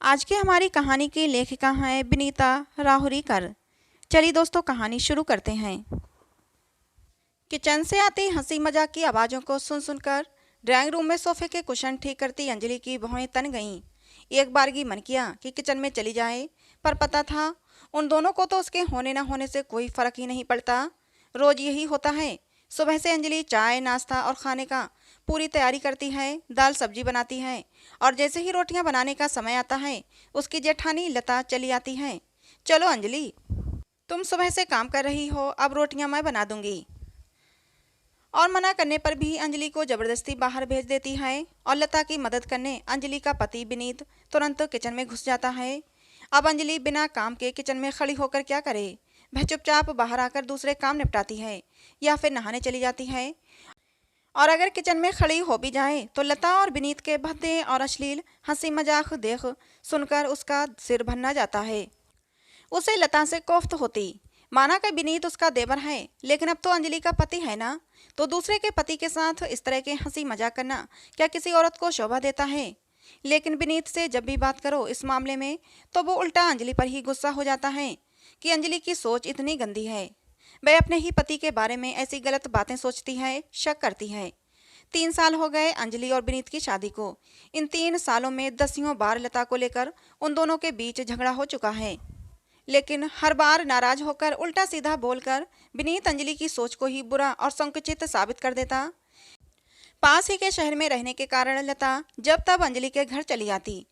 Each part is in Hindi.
आज की हमारी कहानी की लेखिका हैं विनीता राहुरीकर। चलिए दोस्तों, कहानी शुरू करते हैं। किचन से आती हंसी मजाक की आवाज़ों को सुन सुनकर ड्राइंग रूम में सोफे के कुशन ठीक करती अंजलि की भौहें तन गईं। एक बारगी मन किया कि किचन में चली जाए, पर पता था उन दोनों को तो उसके होने न होने से कोई फर्क ही नहीं पड़ता। रोज यही होता है। सुबह से अंजलि चाय नाश्ता और खाने का पूरी तैयारी करती है, दाल सब्जी बनाती है, और जैसे ही रोटियां बनाने का समय आता है उसकी जेठानी लता चली आती है। चलो अंजलि, तुम सुबह से काम कर रही हो, अब रोटियां मैं बना दूंगी। और मना करने पर भी अंजलि को जबरदस्ती बाहर भेज देती है। और लता की मदद करने अंजलि का पति विनीत तुरंत किचन में घुस जाता है। अब अंजलि बिना काम के किचन में खड़ी होकर क्या करे। वह चुपचाप बाहर आकर दूसरे काम निपटाती है या फिर नहाने चली जाती है। और अगर किचन में खड़ी हो भी जाए तो लता और विनीत के भद्दे और अश्लील हंसी मजाक देख सुनकर उसका सिर भरना जाता है। उसे लता से कोफ्त होती। माना कि विनीत उसका देवर है, लेकिन अब तो अंजलि का पति है ना, तो दूसरे के पति के साथ इस तरह के हंसी मजाक करना क्या किसी औरत को शोभा देता है। लेकिन विनीत से जब भी बात करो इस मामले में, तो वो उल्टा अंजलि पर ही गुस्सा हो जाता है कि अंजलि की सोच इतनी गंदी है। वह अपने ही पति के बारे में ऐसी गलत बातें सोचती है, शक करती है। 3 साल हो गए अंजलि और विनीत की शादी को। इन 3 सालों में दसियों बार लता को लेकर उन दोनों के बीच झगड़ा हो चुका है, लेकिन हर बार नाराज होकर उल्टा सीधा बोलकर विनीत अंजलि की सोच को ही बुरा और संकुचित साबित कर देता। पास ही के शहर में रहने के कारण लता जब तब अंजलि के घर चली आती।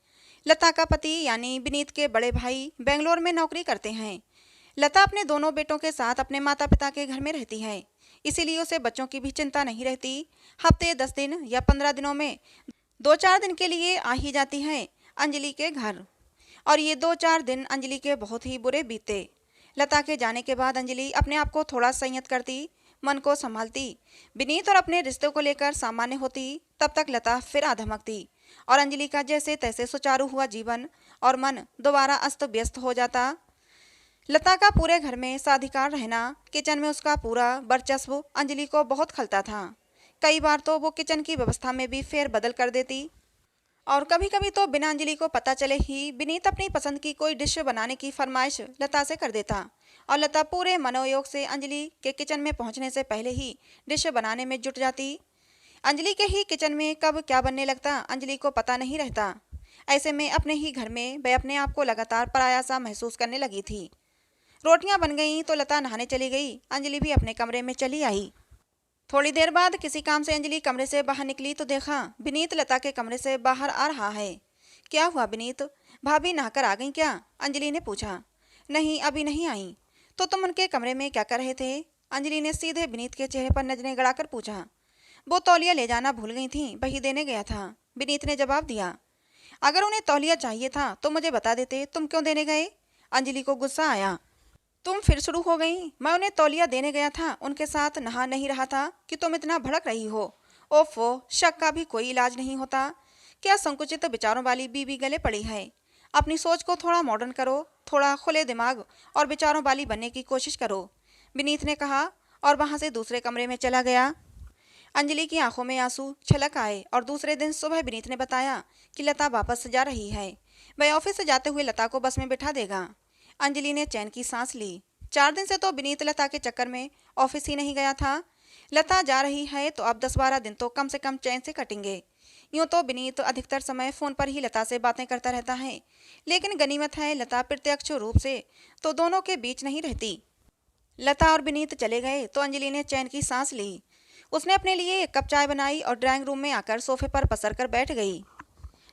लता का पति यानी विनीत के बड़े भाई बेंगलोर में नौकरी करते हैं। लता अपने दोनों बेटों के साथ अपने माता पिता के घर में रहती है, इसीलिए उसे बच्चों की भी चिंता नहीं रहती। हफ्ते 10 दिन या 15 दिनों में 2-4 दिन के लिए आ ही जाती है अंजलि के घर। और ये 2-4 दिन अंजलि के बहुत ही बुरे बीते। लता के जाने के बाद अंजलि अपने आप को थोड़ा संयत करती, मन को संभालती, विनीत और अपने रिश्ते को लेकर सामान्य होती। तब तक लता फिर आ धमकती और अंजलि का जैसे तैसे सुचारू हुआ जीवन और मन दोबारा अस्त व्यस्त हो जाता। लता का पूरे घर में साधिकार रहना, किचन में उसका पूरा वर्चस्व अंजलि को बहुत खलता था। कई बार तो वो किचन की व्यवस्था में भी फेर बदल कर देती, और कभी कभी तो बिना अंजलि को पता चले ही विनीत अपनी पसंद की कोई डिश बनाने की फरमाइश लता से कर देता, और लता पूरे मनोयोग से अंजलि के किचन में पहुंचने से पहले ही डिश बनाने में जुट जाती। अंजलि के ही किचन में कब क्या बनने लगता अंजलि को पता नहीं रहता। ऐसे में अपने ही घर में वह अपने आप को लगातार पराया सा महसूस करने लगी थी। रोटियां बन गईं तो लता नहाने चली गई, अंजलि भी अपने कमरे में चली आई। थोड़ी देर बाद किसी काम से अंजलि कमरे से बाहर निकली तो देखा विनीत लता के कमरे से बाहर आ रहा है। क्या हुआ विनीत, भाभी नहाकर आ गई क्या? अंजलि ने पूछा। नहीं, अभी नहीं आई। तो तुम उनके कमरे में क्या कर रहे थे? अंजलि ने सीधे विनीत के चेहरे पर नजरें गड़ाकर पूछा। वो तौलिया ले जाना भूल गई थी, वही देने गया था, विनीत ने जवाब दिया। अगर उन्हें तौलिया चाहिए था तो मुझे बता देते, तुम क्यों देने गए? अंजलि को गुस्सा आया। तुम फिर शुरू हो गई। मैं उन्हें तौलिया देने गया था, उनके साथ नहा नहीं रहा था कि तुम इतना भड़क रही हो। ओफो, शक का भी कोई इलाज नहीं होता। क्या संकुचित विचारों वाली बीवी गले पड़ी है। अपनी सोच को थोड़ा मॉडर्न करो, थोड़ा खुले दिमाग और विचारों वाली बनने की कोशिश करो, विनीत ने कहा और वहां से दूसरे कमरे में चला गया। अंजलि की आंखों में आंसू छलक आए और दूसरे दिन सुबह विनीत ने बताया कि लता वापस जा रही है। वह ऑफिस से जाते हुए लता को बस में बिठा देगा। अंजलि ने चैन की सांस ली। 4 दिन से तो विनीत लता के चक्कर में ऑफिस ही नहीं गया था। लता जा रही है तो अब 10-12 दिन तो कम से कम चैन से कटेंगे। यूं तो विनीत अधिकतर समय फोन पर ही लता से बातें करता रहता है, लेकिन गनीमत है लता प्रत्यक्ष रूप से तो दोनों के बीच नहीं रहती। लता और विनीत चले गए तो अंजलि ने चैन की सांस ली। उसने अपने लिए 1 कप चाय बनाई और ड्राइंग रूम में आकर सोफे पर पसर कर बैठ गई।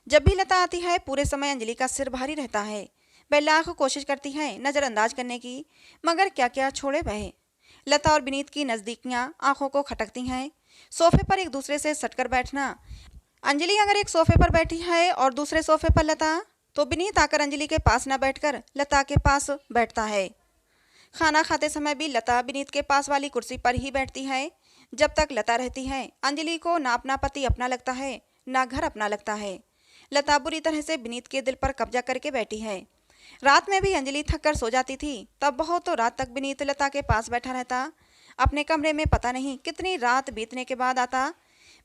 जब भी लता आती है पूरे समय अंजलि का सिर भारी रहता है। वह लाख कोशिश करती है नज़रअंदाज करने की, मगर क्या क्या छोड़े वह। लता और विनीत की नज़दीकियां आंखों को खटकती हैं। सोफे पर एक दूसरे से सटकर बैठना। अंजलि अगर एक सोफे पर बैठी है और दूसरे सोफे पर लता, तो विनीत आकर अंजलि के पास न बैठकर लता के पास बैठता है। खाना खाते समय भी लता विनीत के पास वाली कुर्सी पर ही बैठती है। जब तक लता रहती है अंजलि को ना अपना पति अपना लगता है, ना घर अपना लगता है। लता बुरी तरह से विनीत के दिल पर कब्जा करके बैठी है। रात में भी अंजलि थक कर सो जाती थी, तब बहुत तो रात तक विनीत लता के पास बैठा रहता। अपने कमरे में पता नहीं कितनी रात बीतने के बाद आता।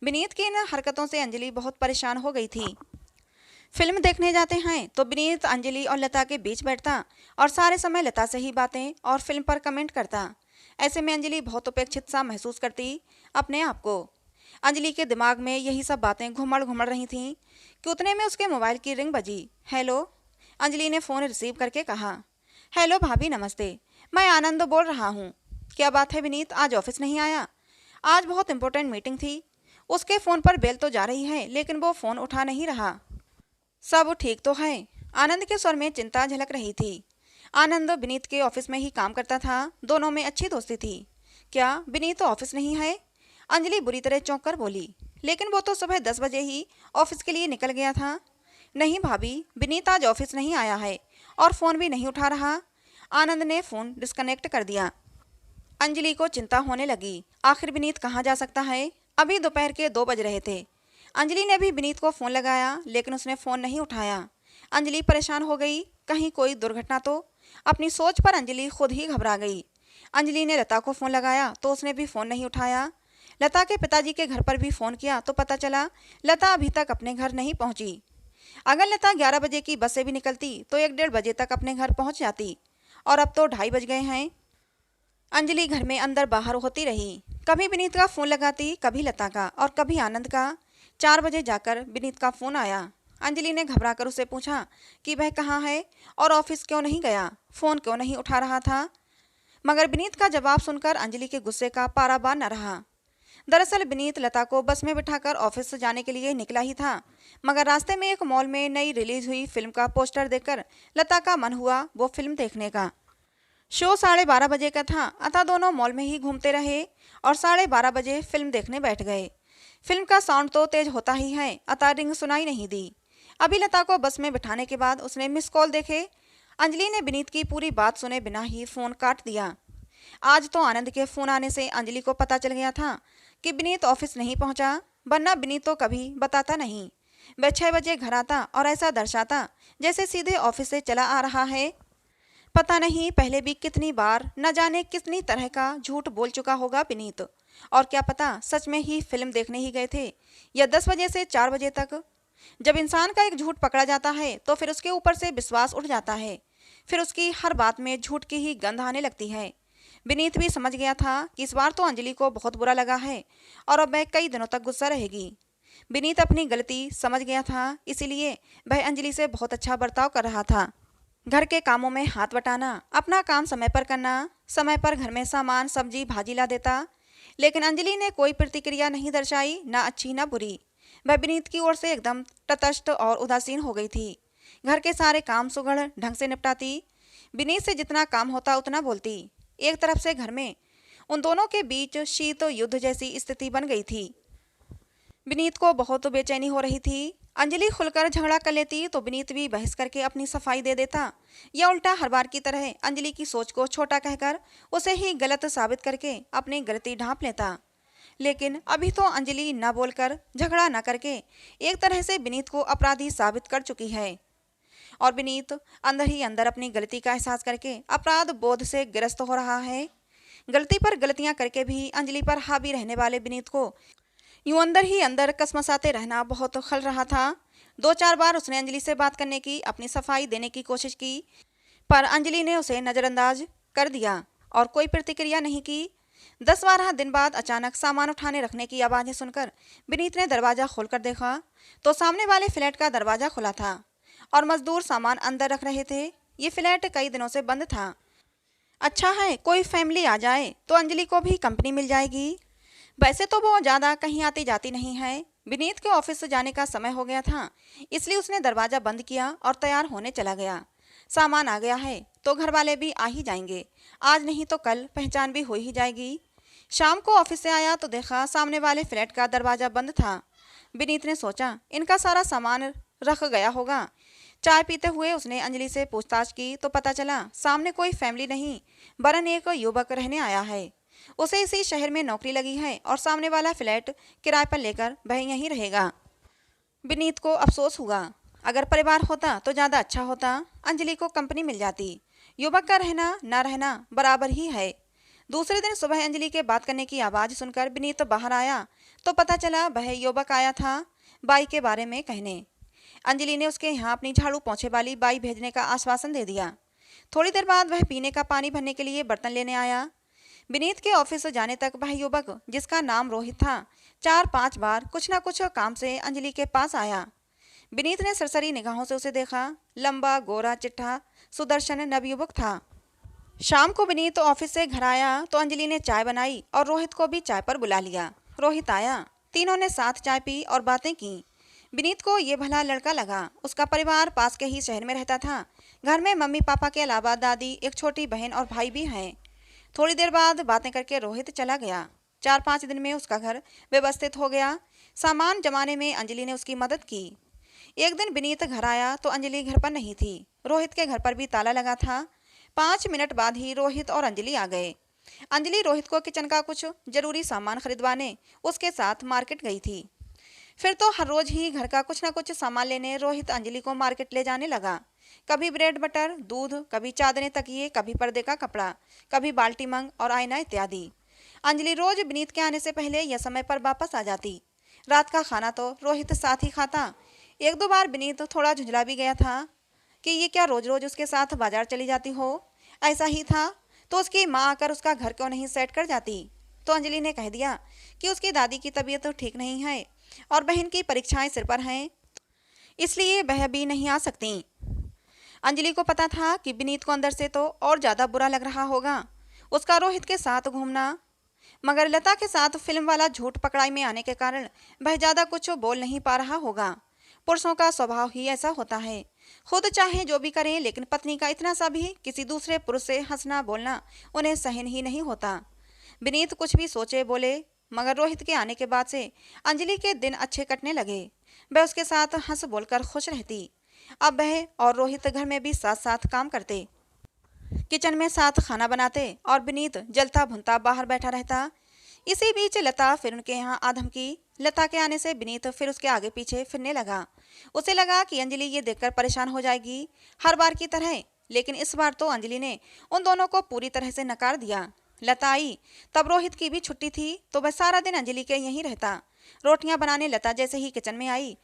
विनीत की इन हरकतों से अंजलि बहुत परेशान हो गई थी। फिल्म देखने जाते हैं तो विनीत अंजलि और लता के बीच बैठता और सारे समय लता से ही बातें और फिल्म पर कमेंट करता। ऐसे में अंजलि बहुत उपेक्षित सा महसूस करती अपने आप को। अंजलि के दिमाग में यही सब बातें घुमड़ घुमड़ रही थीं कि उतने में उसके मोबाइल की रिंग बजी। हेलो, अंजलि ने फ़ोन रिसीव करके कहा। हेलो भाभी, नमस्ते, मैं आनंद बोल रहा हूँ। क्या बात है विनीत, आज ऑफिस नहीं आया? आज बहुत इंपॉर्टेंट मीटिंग थी। उसके फ़ोन पर बेल तो जा रही है लेकिन वो फ़ोन उठा नहीं रहा। सब ठीक तो है? आनंद के स्वर में चिंता झलक रही थी। आनंद विनीत के ऑफिस में ही काम करता था, दोनों में अच्छी दोस्ती थी। क्या विनीत तो ऑफिस नहीं है? अंजलि बुरी तरह चौंक कर बोली। लेकिन वो तो सुबह 10 बजे ही ऑफिस के लिए निकल गया था। नहीं भाभी, विनीत आज ऑफिस नहीं आया है और फ़ोन भी नहीं उठा रहा। आनंद ने फ़ोन डिस्कनेक्ट कर दिया। अंजलि को चिंता होने लगी। आखिर विनीत कहाँ जा सकता है? अभी दोपहर के 2 बज रहे थे। अंजलि ने भी विनीत को फ़ोन लगाया लेकिन उसने फ़ोन नहीं उठाया। अंजलि परेशान हो गई, कहीं कोई दुर्घटना तो। अपनी सोच पर अंजलि खुद ही घबरा गई। अंजलि ने लता को फ़ोन लगाया तो उसने भी फ़ोन नहीं उठाया। लता के पिताजी के घर पर भी फ़ोन किया तो पता चला लता अभी तक अपने घर नहीं पहुंची। अगर लता 11 बजे की बस से भी निकलती तो 1 डेढ़ बजे तक अपने घर पहुंच जाती, और अब तो 2:30 बज गए हैं। अंजलि घर में अंदर बाहर होती रही। कभी विनीत का फ़ोन लगाती, कभी लता का और कभी आनंद का। 4 बजे जाकर विनीत का फ़ोन आया। अंजलि ने घबरा कर उससे पूछा कि वह कहाँ है और ऑफिस क्यों नहीं गया, फ़ोन क्यों नहीं उठा रहा था। मगर विनीत का जवाब सुनकर अंजलि के गुस्से का पारावार न रहा। दरअसल विनीत लता को बस में बिठाकर ऑफिस से जाने के लिए निकला ही था, मगर रास्ते में एक मॉल में नई रिलीज हुई फिल्म का पोस्टर देखकर लता का मन हुआ वो फिल्म देखने का। शो 12:30 बजे का था, अतः दोनों मॉल में ही घूमते रहे और 12:30 बजे फिल्म देखने बैठ गए। फिल्म का साउंड तो तेज होता ही है, अतः रिंग सुनाई नहीं दी। अभी लता को बस में बिठाने के बाद उसने मिस कॉल देखे। अंजलि ने विनीत की पूरी बात सुने बिना ही फ़ोन काट दिया। आज तो आनंद के फ़ोन आने से अंजलि को पता चल गया था कि विनीत ऑफिस नहीं पहुंचा, वरना विनीत तो कभी बताता नहीं। वह 6 बजे घर आता और ऐसा दर्शाता जैसे सीधे ऑफिस से चला आ रहा है। पता नहीं पहले भी कितनी बार न जाने कितनी तरह का झूठ बोल चुका होगा विनीत, और क्या पता सच में ही फिल्म देखने ही गए थे या 10 बजे से 4 बजे तक। जब इंसान का एक झूठ पकड़ा जाता है तो फिर उसके ऊपर से विश्वास उठ जाता है, फिर उसकी हर बात में झूठ की ही गंध आने लगती है। विनीत भी समझ गया था कि इस बार तो अंजलि को बहुत बुरा लगा है और अब वह कई दिनों तक गुस्सा रहेगी। विनीत अपनी गलती समझ गया था, इसीलिए वह अंजलि से बहुत अच्छा बर्ताव कर रहा था। घर के कामों में हाथ बटाना, अपना काम समय पर करना, समय पर घर में सामान सब्जी भाजी ला देता। लेकिन अंजलि ने कोई प्रतिक्रिया नहीं दर्शाई, ना अच्छी ना बुरी। वह विनीत की ओर से एकदम तटस्थ और उदासीन हो गई थी। घर के सारे काम सुगढ़ ढंग से निपटाती, विनीत से जितना काम होता उतना बोलती। एक तरफ से घर में उन दोनों के बीच शीत युद्ध जैसी स्थिति बन गई थी। विनीत को बहुत बेचैनी हो रही थी। अंजलि खुलकर झगड़ा कर लेती तो विनीत भी बहस करके अपनी सफाई दे देता, या उल्टा हर बार की तरह अंजलि की सोच को छोटा कहकर उसे ही गलत साबित करके अपनी गलती ढांप लेता। लेकिन अभी तो अंजलि न बोलकर झगड़ा न करके एक तरह से विनीत को अपराधी साबित कर चुकी है, और विनीत अंदर ही अंदर अपनी गलती का एहसास करके अपराध बोध से ग्रस्त हो रहा है। गलती पर गलतियां करके भी अंजलि पर हावी रहने वाले विनीत को यूं अंदर ही अंदर कसमसाते रहना बहुत खल रहा था। 2-4 बार उसने अंजलि से बात करने की, अपनी सफाई देने की कोशिश की, पर अंजलि ने उसे नज़रअंदाज कर दिया और कोई प्रतिक्रिया नहीं की। 10-12 दिन बाद अचानक सामान उठाने रखने की आवाज़ें सुनकर विनीत ने दरवाज़ा खोलकर देखा तो सामने वाले फ्लैट का दरवाज़ा खुला था और मजदूर सामान अंदर रख रहे थे। ये फ्लैट कई दिनों से बंद था। अच्छा है कोई फैमिली आ जाए तो अंजलि को भी कंपनी मिल जाएगी। वैसे तो वो ज़्यादा कहीं आती जाती नहीं है। विनीत के ऑफिस से जाने का समय हो गया था, इसलिए उसने दरवाज़ा बंद किया और तैयार होने चला गया। सामान आ गया है तो घर वाले भी आ ही जाएंगे, आज नहीं तो कल पहचान भी हो ही जाएगी। शाम को ऑफिस से आया तो देखा सामने वाले फ्लैट का दरवाज़ा बंद था। विनीत ने सोचा इनका सारा सामान रख गया होगा। चाय पीते हुए उसने अंजलि से पूछताछ की तो पता चला सामने कोई फैमिली नहीं, वरन एक युवक रहने आया है। उसे इसी शहर में नौकरी लगी है और सामने वाला फ्लैट किराए पर लेकर वह यहीं रहेगा। विनीत को अफसोस हुआ, अगर परिवार होता तो ज़्यादा अच्छा होता, अंजलि को कंपनी मिल जाती। युवक का रहना न रहना बराबर ही है। दूसरे दिन सुबह अंजलि के बात करने की आवाज़ सुनकर विनीत बाहर आया तो पता चला वह युवक आया था बाई के बारे में कहने। अंजलि ने उसके यहाँ अपनी झाड़ू पोंछे वाली बाई भेजने का आश्वासन दे दिया। थोड़ी देर बाद वह पीने का पानी भरने के लिए बर्तन लेने आया। विनीत के ऑफिस जाने तक वह युवक, जिसका नाम रोहित था, 4-5 बार कुछ न कुछ काम से अंजलि के पास आया। विनीत ने सरसरी निगाहों से उसे देखा। लंबा, गोरा, चिट्ठा, सुदर्शन नवयुवक था। शाम को विनीत ऑफिस से घर आया तो अंजलि ने चाय बनाई और रोहित को भी चाय पर बुला लिया। रोहित आया, तीनों ने साथ चाय पी और बातें की। विनीत को ये भला लड़का लगा। उसका परिवार पास के ही शहर में रहता था। घर में मम्मी पापा के अलावा दादी, एक छोटी बहन और भाई भी हैं। थोड़ी देर बाद बातें करके रोहित चला गया। 4-5 दिन में उसका घर व्यवस्थित हो गया। सामान जमाने में अंजलि ने उसकी मदद की। एक दिन विनीत घर आया तो अंजलि घर पर नहीं थी। रोहित के घर पर भी ताला लगा था। 5 मिनट बाद ही रोहित और अंजलि आ गए। अंजलि रोहित को किचन का कुछ जरूरी सामान खरीदवाने उसके साथ मार्केट गई थी। फिर तो हर रोज ही घर का कुछ न कुछ सामान लेने रोहित अंजलि को मार्केट ले जाने लगा। कभी ब्रेड बटर, दूध, कभी चादरें तकिए, कभी पर्दे का कपड़ा, कभी बाल्टी मंग और आईना इत्यादि। अंजलि रोज विनीत के आने से पहले या समय पर वापस आ जाती। रात का खाना तो रोहित साथ ही खाता। 1-2 बार विनीत थोड़ा झुंझला भी गया था कि ये क्या रोज रोज उसके साथ बाजार चली जाती हो। ऐसा ही था तो उसकी माँ आकर उसका घर क्यों नहीं सेट कर जाती। तो अंजलि ने कह दिया कि उसकी दादी की तबीयत तो ठीक नहीं है और बहन की परीक्षाएं सिर पर हैं, इसलिए वह भी नहीं आ सकती। अंजलि को पता था कि विनीत को अंदर से तो और ज़्यादा बुरा लग रहा होगा उसका रोहित के साथ घूमना, मगर लता के साथ फिल्म वाला झूठ पकड़ाई में आने के कारण वह ज़्यादा कुछ बोल नहीं पा रहा होगा। पुरुषों का स्वभाव ही ऐसा होता है, खुद चाहे जो भी करें लेकिन पत्नी का इतना सा भी किसी दूसरे पुरुष से हंसना बोलना उन्हें सहन ही नहीं होता। विनीत कुछ भी सोचे बोले, मगर रोहित के आने के बाद से अंजलि के दिन अच्छे कटने लगे। वह उसके साथ हंस बोलकर खुश रहती। अब वह और रोहित घर में भी साथ साथ काम करते, किचन में साथ खाना बनाते और विनीत जलता भुनता बाहर बैठा रहता। इसी बीच लता फिर उनके यहाँ आधम की। लता के आने से विनीत फिर उसके आगे पीछे फिरने लगा। उसे लगा कि अंजलि ये देखकर परेशान हो जाएगी हर बार की तरह, लेकिन इस बार तो अंजलि ने उन दोनों को पूरी तरह से नकार दिया। लता आई तब रोहित की भी छुट्टी थी तो वह सारा दिन अंजलि के यहीं रहता। रोटियां बनाने लता जैसे ही किचन में आई,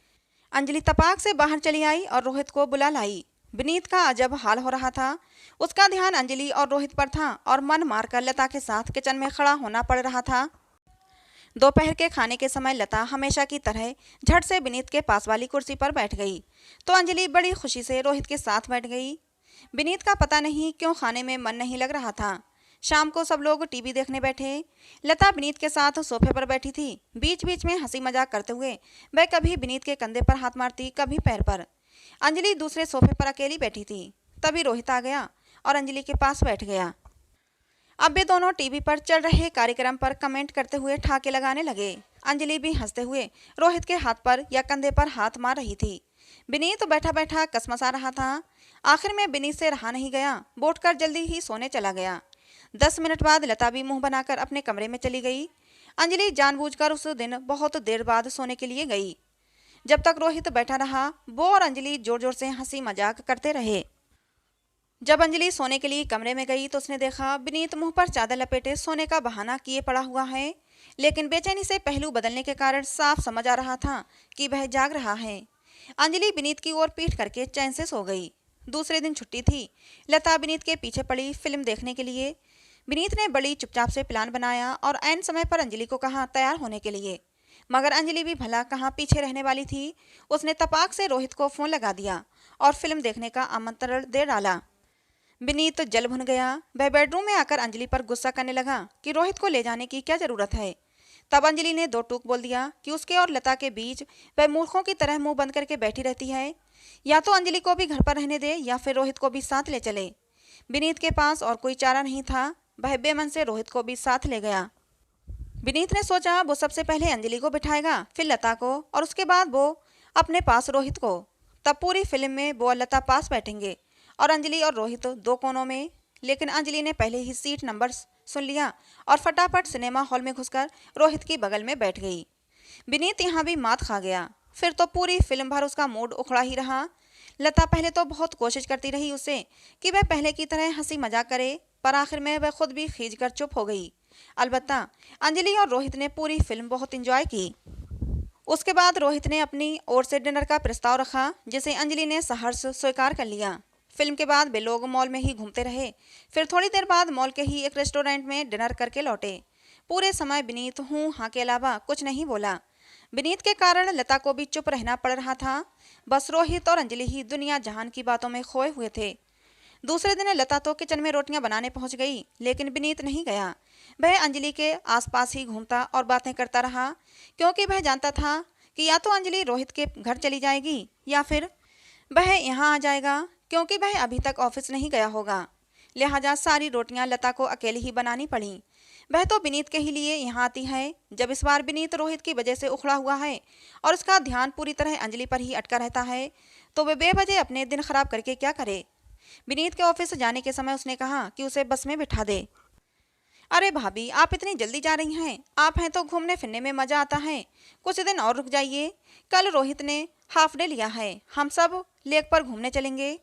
अंजलि तपाक से बाहर चली आई और रोहित को बुला लाई। विनीत का अजब हाल हो रहा था। उसका ध्यान अंजलि और रोहित पर था और मन मारकर लता के साथ किचन में खड़ा होना पड़ रहा था। दोपहर के खाने के समय लता हमेशा की तरह झट से विनीत के पास वाली कुर्सी पर बैठ गई तो अंजलि बड़ी खुशी से रोहित के साथ बैठ गई। विनीत का पता नहीं क्यों खाने में मन नहीं लग रहा था। शाम को सब लोग टीवी देखने बैठे। लता विनीत के साथ सोफे पर बैठी थी। बीच बीच में हंसी मजाक करते हुए वह कभी विनीत के कंधे पर हाथ मारती, कभी पैर पर। अंजलि दूसरे सोफे पर अकेली बैठी थी। तभी रोहित आ गया और अंजलि के पास बैठ गया। अब वे दोनों टीवी पर चल रहे कार्यक्रम पर कमेंट करते हुए ठाके लगाने लगे। अंजलि भी हंसते हुए रोहित के हाथ पर या कंधे पर हाथ मार रही थी। विनीत बैठा बैठा कसमसा रहा था। आखिर में विनीत से रहा नहीं गया, बोटकर जल्दी ही सोने चला गया। 10 मिनट बाद लता भी मुंह बनाकर अपने कमरे में चली गई। अंजलि जानबूझकर उस दिन बहुत देर बाद सोने के लिए गई। जब तक रोहित बैठा रहा वो और अंजलि जोर जोर से हंसी मजाक करते रहे। जब अंजलि सोने के लिए कमरे में गई तो उसने देखा विनीत मुंह पर चादर लपेटे सोने का बहाना किए पड़ा हुआ है, लेकिन बेचैनी से पहलू बदलने के कारण साफ समझ आ रहा था कि वह जाग रहा है। अंजलि विनीत की ओर पीठ करके चैन से सो गई। दूसरे दिन छुट्टी थी। लता विनीत के पीछे पड़ी फिल्म देखने के लिए। विनीत ने बड़ी चुपचाप से प्लान बनाया और ऐन समय पर अंजलि को कहा तैयार होने के लिए, मगर अंजलि भी भला कहाँ पीछे रहने वाली थी। उसने तपाक से रोहित को फोन लगा दिया और फिल्म देखने का आमंत्रण दे डाला। विनीत जल भुन गया। वह बेडरूम में आकर अंजलि पर गुस्सा करने लगा कि रोहित को ले जाने की क्या जरूरत है। तब अंजलि ने 2 टूक बोल दिया कि उसके और लता के बीच वह मूर्खों की तरह मुंह बंद करके बैठी रहती है। या तो अंजलि को भी घर पर रहने दे या फिर रोहित को भी साथ ले चले। विनीत के पास और कोई चारा नहीं था। वह बेमन से रोहित को भी साथ ले गया। विनीत ने सोचा वो सबसे पहले अंजलि को बिठाएगा, फिर लता को और उसके बाद वो अपने पास रोहित को। तब पूरी फिल्म में वो और लता पास बैठेंगे और अंजलि और रोहित 2 कोनों में। लेकिन अंजलि ने पहले ही सीट नंबर सुन लिया और फटाफट सिनेमा हॉल में घुसकर रोहित की बगल में बैठ गई। विनीत यहाँ भी मात खा गया। फिर तो पूरी फिल्म भर उसका मूड उखड़ा ही रहा। लता पहले तो बहुत कोशिश करती रही उसे कि वह पहले की तरह हंसी मजाक करे, पर आखिर में वह खुद भी खींच कर चुप हो गई। अलबत्ता अंजलि और रोहित ने पूरी फिल्म बहुत इंजॉय की। उसके बाद रोहित ने अपनी ओर से डिनर का प्रस्ताव रखा, जिसे अंजलि ने सहर्ष स्वीकार कर लिया। फिल्म के बाद वे लोग मॉल में ही घूमते रहे। फिर थोड़ी देर बाद मॉल के ही एक रेस्टोरेंट में डिनर करके लौटे। पूरे समय विनीत हूँ हाँ के अलावा कुछ नहीं बोला। विनीत के कारण लता को भी चुप रहना पड़ रहा था। बस रोहित और अंजलि ही दुनिया जहान की बातों में खोए हुए थे। दूसरे दिन लता तो किचन में रोटियां बनाने पहुंच गई, लेकिन विनीत नहीं गया। वह अंजलि के आसपास ही घूमता और बातें करता रहा, क्योंकि वह जानता था कि या तो अंजलि रोहित के घर चली जाएगी या फिर वह यहाँ आ जाएगा, क्योंकि वह अभी तक ऑफिस नहीं गया होगा। लिहाजा सारी रोटियां लता को अकेली ही बनानी पड़ी। वह तो विनीत के ही लिए यहाँ आती है। जब इस बार विनीत रोहित की वजह से उखड़ा हुआ है और उसका ध्यान पूरी तरह अंजलि पर ही अटका रहता है, तो वे बेवजह अपने दिन खराब करके क्या करे। विनीत के ऑफिस जाने के समय उसने कहा कि उसे बस में बिठा दे। अरे भाभी, आप इतनी जल्दी जा रही हैं? आप हैं तो घूमने फिरने में मजा आता है, कुछ दिन और रुक जाइए। कल रोहित ने हाफ डे लिया है, हम सब लेक पर घूमने चलेंगे।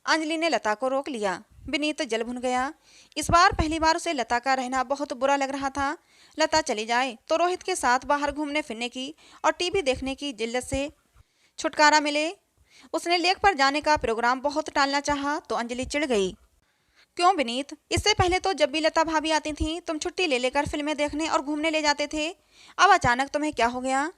अंजलि ने लता को रोक लिया। विनीत जल भुन गया। इस बार पहली बार उसे लता का रहना बहुत बुरा लग रहा था। लता चली जाए तो रोहित के साथ बाहर घूमने फिरने की और टीवी देखने की जिल्लत से छुटकारा मिले। उसने लेक पर जाने का प्रोग्राम बहुत टालना चाहा तो अंजलि चिढ़ गई। क्यों विनीत, इससे पहले तो जब भी लता भाभी आती थी तुम छुट्टी ले लेकर फिल्में देखने और घूमने ले जाते थे, अब अचानक तुम्हें क्या हो गया?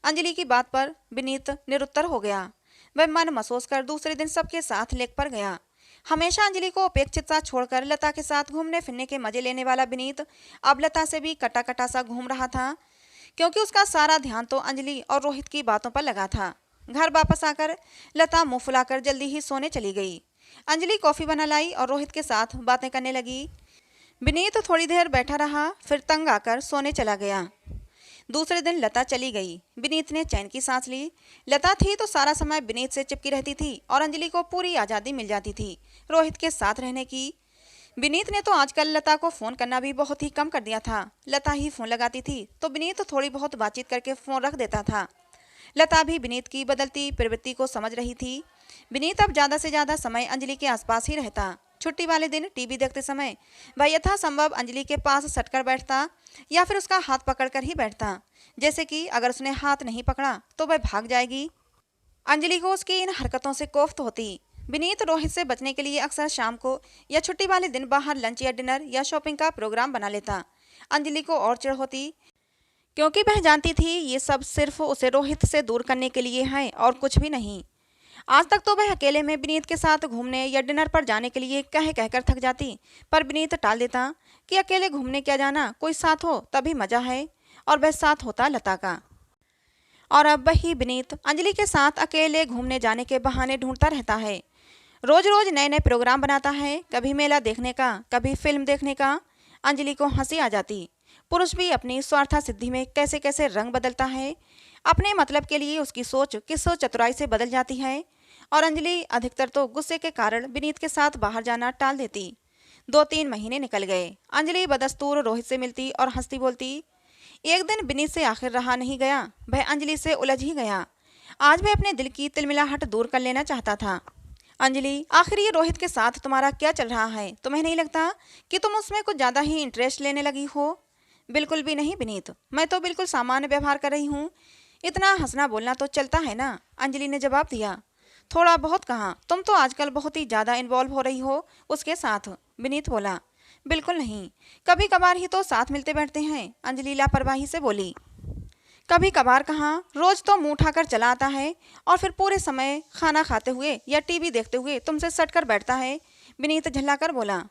अंजलि की बात पर विनीत निरुत्तर हो गया। वह मन महसूस कर दूसरे दिन सबके साथ लेक पर गया। हमेशा अंजलि को उपेक्षित सा छोड़कर लता के साथ घूमने फिरने के मजे लेने वाला विनीत अब लता से भी कटा कटा सा घूम रहा था, क्योंकि उसका सारा ध्यान तो अंजलि और रोहित की बातों पर लगा था। घर वापस आकर लता मुंह फुलाकर जल्दी ही सोने चली गई। अंजलि कॉफी बना लाई और रोहित के साथ बातें करने लगी। विनीत थोड़ी देर बैठा रहा, फिर तंग आकर सोने चला गया। दूसरे दिन लता चली गई। विनीत ने चैन की सांस ली। लता थी तो सारा समय विनीत से चिपकी रहती थी और अंजलि को पूरी आज़ादी मिल जाती थी रोहित के साथ रहने की। विनीत ने तो आजकल लता को फ़ोन करना भी बहुत ही कम कर दिया था। लता ही फ़ोन लगाती थी तो विनीत थोड़ी बहुत बातचीत करके फ़ोन रख देता था। लता भी विनीत की बदलती प्रवृत्ति को समझ रही थी। विनीत अब ज़्यादा से ज़्यादा समय अंजलि के आसपास ही रहता। छुट्टी वाले दिन टीवी देखते समय वह यथासंभव अंजलि के पास सटकर बैठता या फिर उसका हाथ पकड़कर ही बैठता, जैसे कि अगर उसने हाथ नहीं पकड़ा तो वह भाग जाएगी। अंजलि को उसकी इन हरकतों से कोफ्त होती। विनीत रोहित से बचने के लिए अक्सर शाम को या छुट्टी वाले दिन बाहर लंच या डिनर या शॉपिंग का प्रोग्राम बना लेता। अंजलि को और चिढ़ होती, क्योंकि वह जानती थी ये सब सिर्फ उसे रोहित से दूर करने के लिए है और कुछ भी नहीं। आज तक तो वह अकेले में विनीत के साथ घूमने या डिनर पर जाने के लिए कह कहकर थक जाती, पर विनीत टाल देता कि अकेले घूमने क्या जाना, कोई साथ हो तभी मज़ा है, और वह साथ होता लता का। और अब वही विनीत अंजलि के साथ अकेले घूमने जाने के बहाने ढूंढता रहता है। रोज रोज नए नए प्रोग्राम बनाता है, कभी मेला देखने का, कभी फिल्म देखने का। अंजलि को हंसी आ जाती। पुरुष भी अपनी स्वार्थ सिद्धि में कैसे कैसे रंग बदलता है। अपने मतलब के लिए उसकी सोच किस चतुराई से बदल जाती है। और अंजलि अधिकतर तो गुस्से के कारण विनीत के साथ बाहर जाना टाल देती। 2-3 महीने निकल गए। अंजलि बदस्तूर रोहित से मिलती और हंसती बोलती। एक दिन विनीत से आखिर रहा नहीं गया, वह अंजलि से उलझ ही गया। आज वह अपने दिल की तिलमिलाहट दूर कर लेना चाहता था। अंजलि, आखिर ये रोहित के साथ तुम्हारा क्या चल रहा है? तुम्हें नहीं लगता कि तुम उसमें कुछ ज़्यादा ही इंटरेस्ट लेने लगी हो? बिल्कुल भी नहीं विनीत, मैं तो बिल्कुल सामान्य व्यवहार कर रही हूँ। इतना हंसना बोलना तो चलता है ना, अंजलि ने जवाब दिया। थोड़ा बहुत कहाँ, तुम तो आजकल बहुत ही ज़्यादा इन्वॉल्व हो रही हो उसके साथ, विनीत बोला। बिल्कुल नहीं, कभी कभार ही तो साथ मिलते बैठते हैं, अंजलि लापरवाही से बोली। कभी कभार कहाँ, रोज तो मुंह उठाकर चला आता है और फिर पूरे समय खाना खाते हुए या टीवी देखते हुए तुमसे सटकर बैठता है, विनीत झल्लाकर बोला।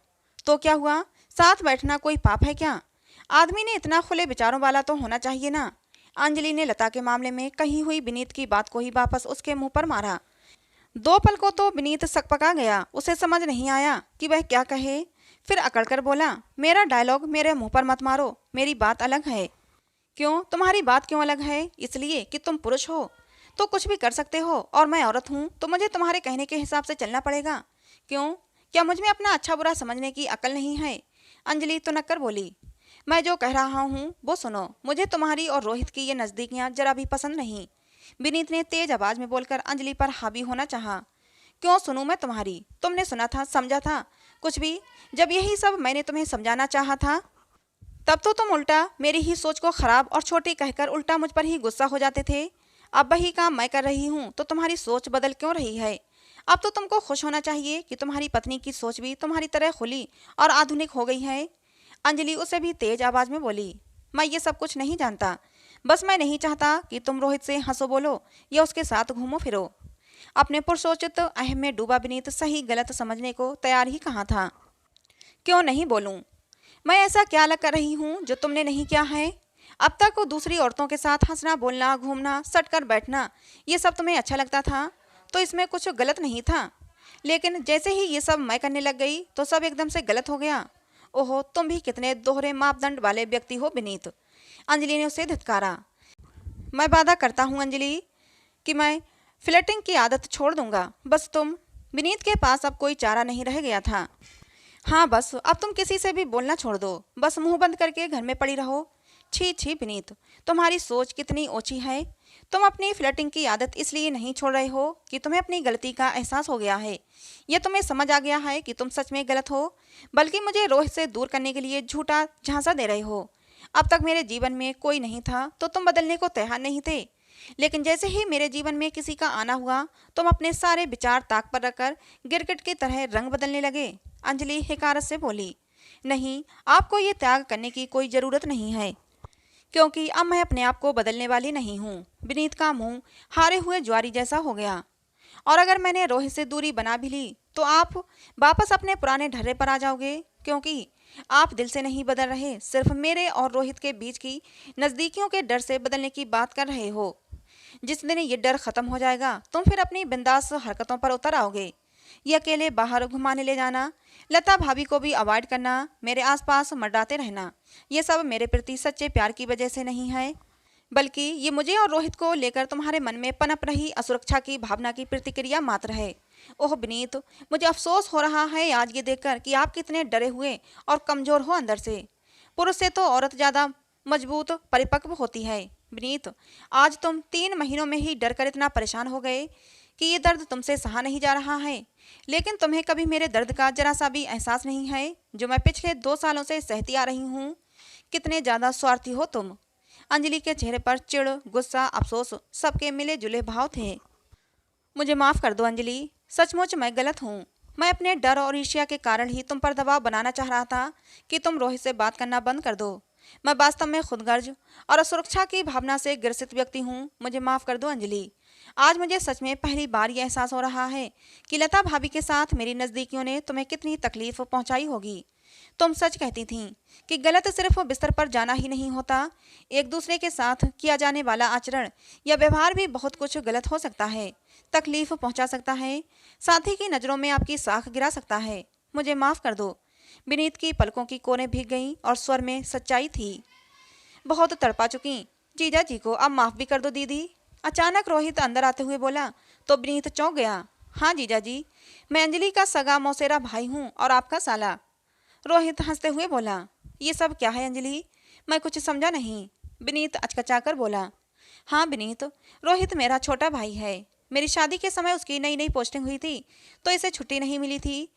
तो क्या हुआ, साथ बैठना कोई पाप है क्या? आदमी ने इतना खुले विचारों वाला तो होना चाहिए ना। अंजलि ने लता के मामले में कही हुई विनीत की बात को ही वापस उसके मुंह पर मारा। 2 पल को तो विनीत सकपका गया। उसे समझ नहीं आया कि वह क्या कहे। फिर अकड़कर बोला, मेरा डायलॉग मेरे मुंह पर मत मारो, मेरी बात अलग है। क्यों, तुम्हारी बात क्यों अलग है? इसलिए कि तुम पुरुष हो तो कुछ भी कर सकते हो और मैं औरत हूँ तो मुझे तुम्हारे कहने के हिसाब से चलना पड़ेगा। क्यों, क्या मुझ में अपना अच्छा बुरा समझने की अकल नहीं है? अंजलि तो नक्कर बोली। मैं जो कह रहा हूँ वो सुनो, मुझे तुम्हारी और रोहित की ये नज़दीकियाँ जरा भी पसंद नहीं, विनीत ने तेज आवाज में बोलकर अंजलि पर हावी होना चाहा। क्यों सुनूं मैं तुम्हारी? तुमने सुना था, समझा था कुछ भी, जब यही सब मैंने तुम्हें समझाना चाहा था? तब तो तुम उल्टा मेरी ही सोच को खराब और छोटी कहकर उल्टा मुझ पर ही गुस्सा हो जाते थे। अब वही काम मैं कर रही हूँ तो तुम्हारी सोच बदल क्यों रही है? अब तो तुमको खुश होना चाहिए कि तुम्हारी पत्नी की सोच भी तुम्हारी तरह खुली और आधुनिक हो गई है। अंजलि उसे भी तेज आवाज में बोली, मैं ये सब कुछ नहीं जानता, बस मैं नहीं चाहता कि तुम रोहित से हंसो बोलो या उसके साथ घूमो फिरो। अपने पुरुषोचित अहम में डूबा विनीत सही गलत समझने को तैयार ही कहाँ था। क्यों नहीं बोलूं? मैं ऐसा क्या अलग कर रही हूँ जो तुमने नहीं किया है? अब तक वो दूसरी औरतों के साथ हंसना बोलना घूमना सट कर बैठना ये सब तुम्हें अच्छा लगता था तो इसमें कुछ गलत नहीं था, लेकिन जैसे ही ये सब मैं करने लग गई तो सब एकदम से गलत हो गया। ओहो, तुम भी कितने दोहरे मापदंड वाले व्यक्ति हो विनीत। अंजलि ने उसे धित्कारा। मैं वादा करता हूँ अंजलि कि मैं फ्लर्टिंग की आदत छोड़ दूंगा, बस तुम। विनीत के पास अब कोई चारा नहीं रह गया था। हाँ बस अब तुम किसी से भी बोलना छोड़ दो, बस मुंह बंद करके घर में पड़ी रहो। छी छी विनीत, तुम्हारी सोच कितनी ओछी है। तुम अपनी फ्लर्टिंग की आदत इसलिए नहीं छोड़ रहे हो कि तुम्हें अपनी गलती का एहसास हो गया है, यह तुम्हें समझ आ गया है कि तुम सच में गलत हो, बल्कि मुझे रोहित से दूर करने के लिए झूठा झांसा दे रहे हो। अब तक मेरे जीवन में कोई नहीं था तो तुम बदलने को तैयार नहीं थे, लेकिन जैसे ही मेरे जीवन में किसी का आना हुआ तुम अपने सारे विचार ताक पर रखकर गिरगिट की तरह रंग बदलने लगे। अंजलि हिकारत से बोली, नहीं, आपको ये त्याग करने की कोई ज़रूरत नहीं है, क्योंकि अब मैं अपने आप को बदलने वाली नहीं हूँ। विनीत का मुंह हारे हुए ज्वारी जैसा हो गया। और अगर मैंने रोहित से दूरी बना भी ली तो आप वापस अपने पुराने ढर्रे पर आ जाओगे, क्योंकि आप दिल से नहीं बदल रहे, सिर्फ मेरे और रोहित के बीच की नज़दीकियों के डर से बदलने की बात कर रहे हो। जिस दिन ये डर खत्म हो जाएगा तुम फिर अपनी बिंदास हरकतों पर उतर आओगे। ये अकेले बाहर घुमाने ले जाना, लता भाभी को भी अवॉइड करना, मेरे आसपास मंडराते रहना, ये सब मेरे प्रति सच्चे प्यार की वजह से नहीं है, बल्कि ये मुझे और रोहित को लेकर तुम्हारे मन में पनप रही असुरक्षा की भावना की प्रतिक्रिया मात्र है। ओह विनीत, मुझे अफसोस हो रहा है आज ये देखकर कि आप कितने डरे हुए और कमजोर हो अंदर से। पुरुष से तो औरत ज़्यादा मजबूत परिपक्व होती है। विनीत, आज तुम 3 महीनों में ही डर कर इतना परेशान हो गए कि ये दर्द तुमसे सहा नहीं जा रहा है, लेकिन तुम्हें कभी मेरे दर्द का जरा सा भी एहसास नहीं है जो मैं पिछले 2 सालों से सहती आ रही हूँ। कितने ज़्यादा स्वार्थी हो तुम। अंजलि के चेहरे पर चिढ़ गुस्सा अफसोस सबके मिले जुले भाव थे। मुझे माफ़ कर दो अंजलि, सचमुच मैं गलत हूँ। मैं अपने डर और ईर्ष्या के कारण ही तुम पर दबाव बनाना चाह रहा था कि तुम रोहित से बात करना बंद कर दो। मैं वास्तव में खुदगर्ज और असुरक्षा की भावना से ग्रसित व्यक्ति हूँ। मुझे माफ़ कर दो अंजलि। आज मुझे सच में पहली बार यह एहसास हो रहा है कि लता भाभी के साथ मेरी नज़दीकियों ने तुम्हें कितनी तकलीफ पहुँचाई होगी। तुम सच कहती थीं कि गलत सिर्फ बिस्तर पर जाना ही नहीं होता, एक दूसरे के साथ किया जाने वाला आचरण या व्यवहार भी बहुत कुछ गलत हो सकता है, तकलीफ पहुंचा सकता है, साथी की नज़रों में आपकी साख गिरा सकता है। मुझे माफ़ कर दो। विनीत की पलकों की कोरें भीग गईं और स्वर में सच्चाई थी। बहुत तड़पा चुकी, जीजा जी को अब माफ़ भी कर दो दीदी। अचानक रोहित अंदर आते हुए बोला तो विनीत चौंक गया। हाँ जीजा जी, मैं अंजलि का सगा मौसेरा भाई हूँ और आपका साला। रोहित हंसते हुए बोला, ये सब क्या है अंजलि, मैं कुछ समझा नहीं। विनीत अचकचाकर बोला, हाँ विनीत, रोहित मेरा छोटा भाई है। मेरी शादी के समय उसकी नई नई पोस्टिंग हुई थी तो इसे छुट्टी नहीं मिली थी,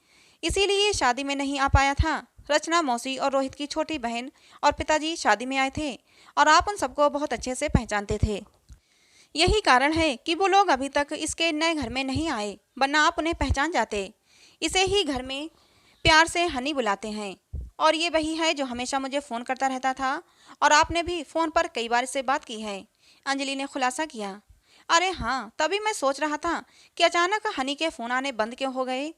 इसीलिए शादी में नहीं आ पाया था। रचना मौसी और रोहित की छोटी बहन और पिताजी शादी में आए थे और आप उन सबको बहुत अच्छे से पहचानते थे। यही कारण है कि वो लोग अभी तक इसके नए घर में नहीं आए, वरना आप उन्हें पहचान जाते। इसे ही घर में प्यार से हनी बुलाते हैं और ये वही है जो हमेशा मुझे फ़ोन करता रहता था और आपने भी फ़ोन पर कई बार इससे बात की है। अंजलि ने खुलासा किया। अरे हाँ, तभी मैं सोच रहा था कि अचानक हनी के फ़ोन आने बंद क्यों हो गए।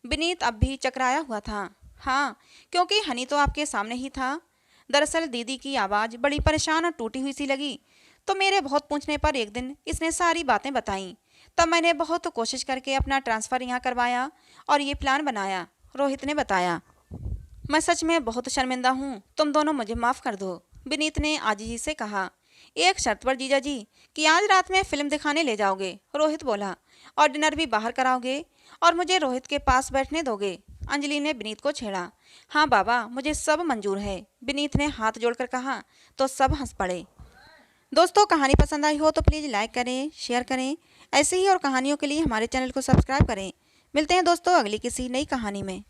विनीत अब भी चकराया हुआ था। हाँ, क्योंकि हनी तो आपके सामने ही था। दरअसल दीदी की आवाज़ बड़ी परेशान और टूटी हुई सी लगी तो मेरे बहुत पूछने पर एक दिन इसने सारी बातें बताईं। तब मैंने बहुत कोशिश करके अपना ट्रांसफ़र यहाँ करवाया और ये प्लान बनाया, रोहित ने बताया। मैं सच में बहुत शर्मिंदा हूँ, तुम दोनों मुझे माफ़ कर दो, विनीत ने आजीजी से कहा। एक शर्त पर जीजा जी, कि आज रात में फिल्म दिखाने ले जाओगे, रोहित बोला, और डिनर भी बाहर कराओगे और मुझे रोहित के पास बैठने दोगे। अंजलि ने विनीत को छेड़ा। हाँ बाबा, मुझे सब मंजूर है, विनीत ने हाथ जोड़कर कहा तो सब हंस पड़े। दोस्तों, कहानी पसंद आई हो तो प्लीज़ लाइक करें, शेयर करें। ऐसे ही और कहानियों के लिए हमारे चैनल को सब्सक्राइब करें। मिलते हैं दोस्तों अगली किसी नई कहानी में।